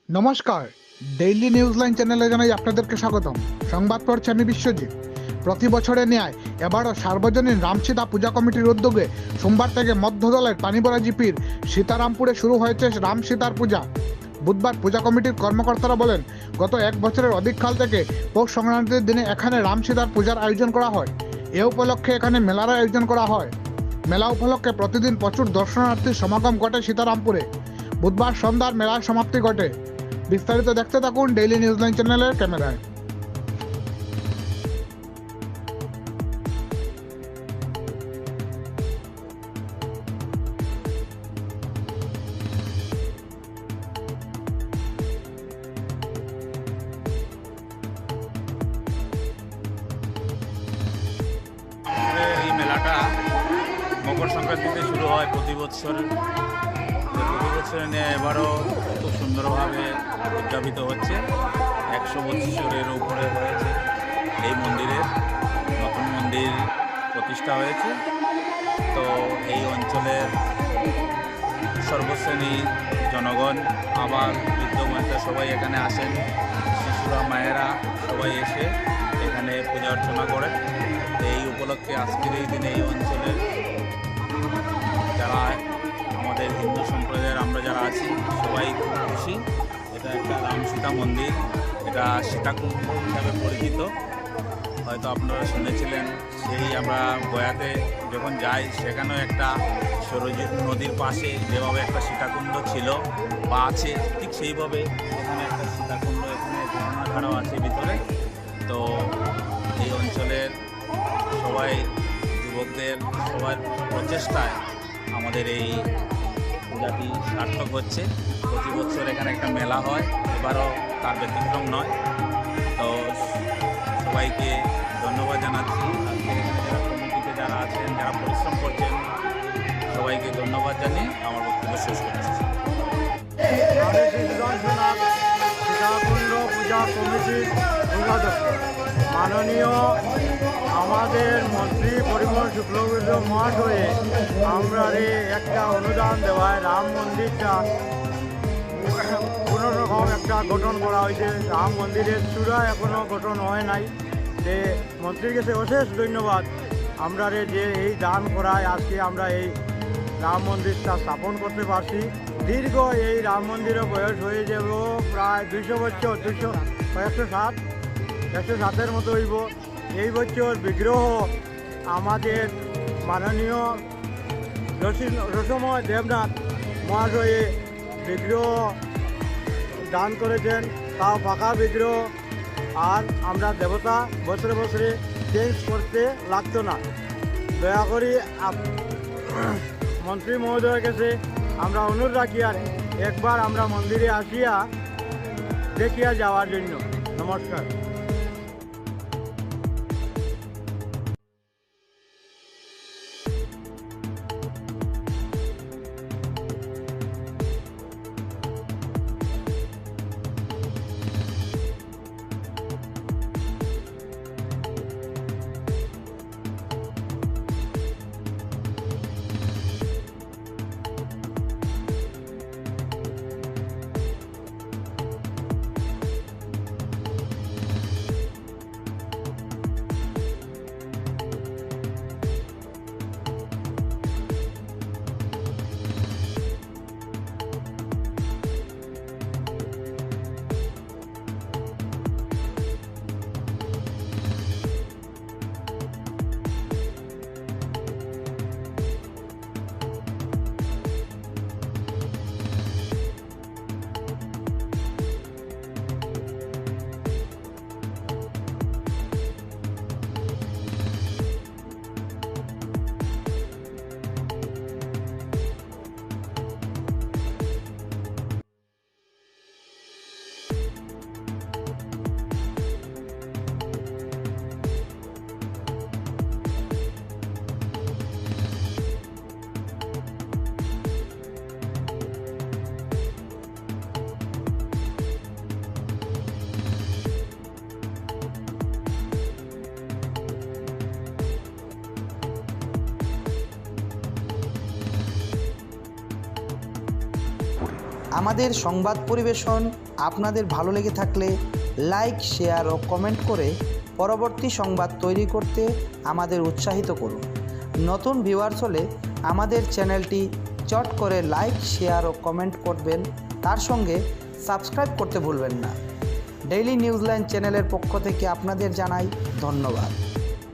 নমস্কার, daily news line চ্যানেলে জানাই আপনাদেরকে স্বাগতম। সংবাদ পড়ছি আমি বিশ্বজিৎ। প্রতি বছরের ন্যায় এবারও সার্বজনীন রামসীতা পূজা কমিটির উদ্যোগে সোমবার থেকে মধ্যদলের পানিবড়া জিপির সীতারামপুরে শুরু হয়েছে রামসীতার পূজা। বুধবার পূজা কমিটির কর্মকর্তারা বলেন, গত এক বছরের অধিককাল থেকে পৌষ সংক্রান্তির দিনে এখানে রামসীতার পূজার আয়োজন করা হয়। এ উপলক্ষে এখানে মেলার আয়োজন করা হয়। মেলা উপলক্ষে প্রতিদিন প্রচুর দর্শনার্থীর সমাগম ঘটে সীতারামপুরে। বুধবার সন্ধ্যার মেলার সমাপ্তি ঘটে। বিস্তারিত দেখতে থাকুন ডেইলি নিউজ লাইন চ্যানেলের ক্যামেরায়। এই মেলাটা মকর সংক্রান্তিতে শুরু হয় প্রতি বছর নিয়ে এবারও খুব সুন্দরভাবে উদযাপিত হচ্ছে। 100 বছরের উপরে হয়েছে এই মন্দিরের, নতুন মন্দির প্রতিষ্ঠা হয়েছে। তো এই অঞ্চলের সর্বশ্রেণীর জনগণ, আবার বৃদ্ধ মহিলা সবাই এখানে আসেন। শিশুরা, মায়েরা সবাই এসে এখানে পূজা অর্চনা করেন। এই উপলক্ষে আজকের এই দিনে এই অঞ্চলের যারা আমাদের হিন্দু সম্প্রদায়ের আমরা যারা আছি সবাই খুব খুশি। এটা একটা রামসীতা মন্দির, এটা সীতাকুণ্ড হিসাবে পরিচিত। হয়তো আপনারা শুনেছিলেন, সেই আমরা গয়াতে যখন যাই সেখানেও একটা সরযূ নদীর পাশে যেভাবে একটা সীতাকুণ্ড ছিল বা আছে, ঠিক সেইভাবে এখানে একটা সীতাকুণ্ড, এখানে ঝর্ণাধারাও আছে ভিতরে। তো এই অঞ্চলের সবাই, যুবকদের সবার প্রচেষ্টায় আমাদের এই পূজাটি সার্থক হচ্ছে। প্রতি বছর এখানে একটা মেলা হয়, এবারও তার ব্যতিক্রম নয়। তো সবাইকে ধন্যবাদ জানাচ্ছি। যারা কমিটিতে যারা আছেন, যারা পরিশ্রম করছেন, সবাইকে ধন্যবাদ জানিয়ে আমার বক্তব্য শেষ করছি। সীতাকুণ্ড পূজা কমিটির সম্পাদক মাননীয় আমাদের মন্ত্রী পরিমল শুক্লবৈদ্য মহাশয়ে আমরা একটা অনুদান দেওয়ায় রাম মন্দিরটা কোনোরকম একটা গঠন করা হয়েছে। রাম মন্দিরের চূড়া এখনও গঠন হয় নাই। যে মন্ত্রীর কাছে অশেষ ধন্যবাদ। আমরা যে এই দান করায় আজকে আমরা এই রাম মন্দিরটা স্থাপন করতে পারছি। দীর্ঘ এই রাম মন্দিরের বয়স হয়ে যাব প্রায় 200 বছর, 107-এর মতো হইব। এই বছর বিগ্রহ আমাদের মাননীয় রসময় দেবনাথ মহাশয়ে বিগ্রহ দান করেছেন, তাও পাকা বিগ্রহ। আর আমরা দেবতা বছরে বছরে চেঞ্জ করতে লাগতো না। দয়া করি মন্ত্রী মহোদয়ের কাছে আমরা অনুরোধ রাখি আর একবার আমরা মন্দিরে আসিয়া দেখিয়া যাওয়ার জন্য। নমস্কার। আমাদের সংবাদ পরিবেশন আপনাদের ভালো লেগে থাকলে লাইক, শেয়ার ও কমেন্ট করে পরবর্তী সংবাদ তৈরি করতে আমাদের উৎসাহিত করুন। নতুন ভিউয়ার্স হলে আমাদের চ্যানেলটি চট করে লাইক, শেয়ার ও কমেন্ট করবেন, তার সঙ্গে সাবস্ক্রাইব করতে ভুলবেন না। ডেইলি নিউজ লাইন চ্যানেলের পক্ষ থেকে আপনাদের জানাই ধন্যবাদ।